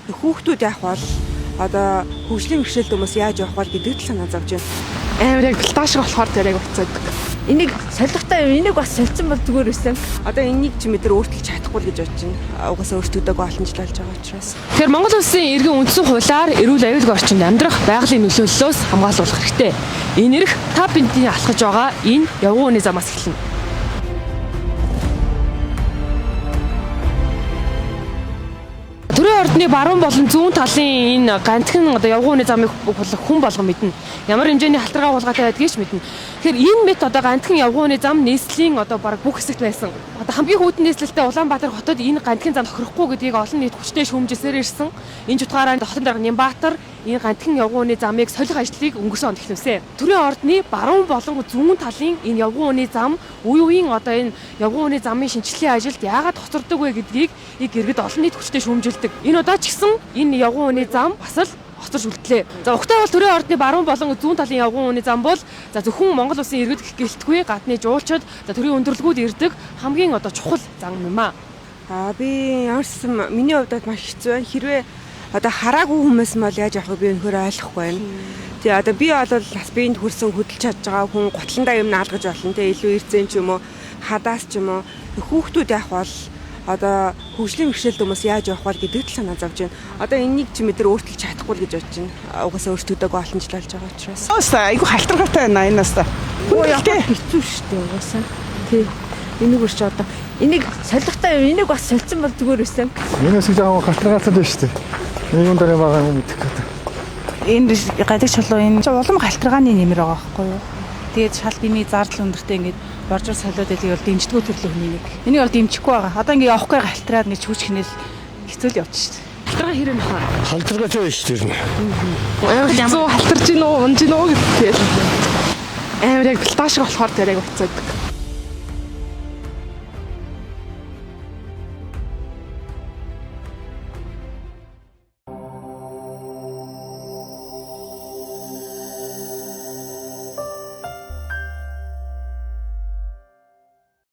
Хүүхдүүд яах бол одоо хөгжлийн бэрхшээлтэй хүмүүс яаж явах вэ гэдэг л санаа зовж байна. Амар яг бэлтаа шиг болохоор тэр яг уцаадаг. Энийг солихтой юм. Энийг бас солилцсон бол зүгээр байсан. Одоо энийг чи мэдэр өөртөө чадахгүй л гэж бодож байна. Угаасаа өөртөөдөө олон жил болж байгаа учраас. Тэгэхээр Монгол улсын иргэн үндсэн хуулиар эрүүл аюулгүй орчинд амьдрах байгалийн нөлөөллөөс хамгаалуулах хэрэгтэй. Энэ эрх та бинтийн алхаж байгаа энэ явган үний замаас эхэлнэ. Төрийн ордны баруун болон зүүн талын энэ ганцхан одоо явган үний замыг хүн болгон мэднэ. Ямар хэмжээний халтаргаа уулгаатай байдгийг ч мэднэ. Тэгэхээр энэ мэт одоо ганцхан явган үний зам нийслэлийн одоо бараг бүх хэсэгт байсан. Одоо хамгийн хүйтэн нийслэлтэй Улаанбаатар хотод энэ ганцхан зам тохирохгүй гэдгийг олон нийт хүчтэй шүүмжилсээр ирсэн. Энэ чухаараа хотын дарга Нямбаатар энэ ганцхан явган үний замыг солих ажлыг өнгөрсөн онд эхлүүлсэн. Төрийн ордны баруун болон зүүн талын энэ явган үний зам үе үеийн одоо энэ явган үний замын шинжилгээ ажилд яагаад хоцордог вэ гэдгийг иргэд олон нийт хүчтэй шүүмжилдэг. Энэ удаа ч гэсэн энэ явган үний зам бас л хоцорж үлдлээ. За ухтай бол төрийн ордны баруун болон зүүн талын явган үний зам бол за зөвхөн Монгол улсын иргэд гэлтгүй гадны жуулчид за төрийн өндөрлгүүд ирдэг хамгийн одоо чухал зам юм аа. Би ямарсан миний хувьд маш хэцүү байна. Хэрвээ одоо хараагүй хүмүүс нь бол яаж явах вэ би өнөхөр ойлгохгүй байна. Тэгээ одоо би бол бас биеинд хүрсэн хөдөлж чадж байгаа хүн готландаа юм наалгаж болно. Тэгээ илүү эрзэн ч юм уу хадаас ч юм уу хүүхдүүд яах бол одоо хөгжлийн бэрхшээлтэй хүмүүс яаж явах вэ гэдэг л санаа зовж байна. Одоо энийг чи мэдэр өөртөө чадахгүй л гэж бодож байна. Угаасаа өөртөөдөө олон жил болж байгаа учраас. Айгу халтаргатай байна энэ настай. Яагаад хэцүү шүү дээ угаасаа. Тий. Энийг үрч одоо энийг солихтой юм. Энийг бас солилцсон бол зүгээр байсан. Энэс их жаахан халтаргатай байна шүү дээ. Нэгэн дараа байгаа юм мэдэх гэдэг. Энэ гадаг чулуу энэ улам халтаргааны нэмэр байгаа байхгүй юу? Тэгээд шал дими зардал өндөртэй ингээд боржор солиод байл дэмждэггүй төрлийн хүний нэг. Энийг бол дэмжихгүй байгаа. Одоо ингээд явахгүй хальтраад ингээд хүч хинэл хэцүү л явчих шүү дээ. Халтаргаа хэрэг нөхөр. Халтаргатай байна шүү дээ. Амар халтарж гин үү, унж гин үү гэдэг. Амар яг бэлтаа шиг болохоор тэр яг уцаадаг.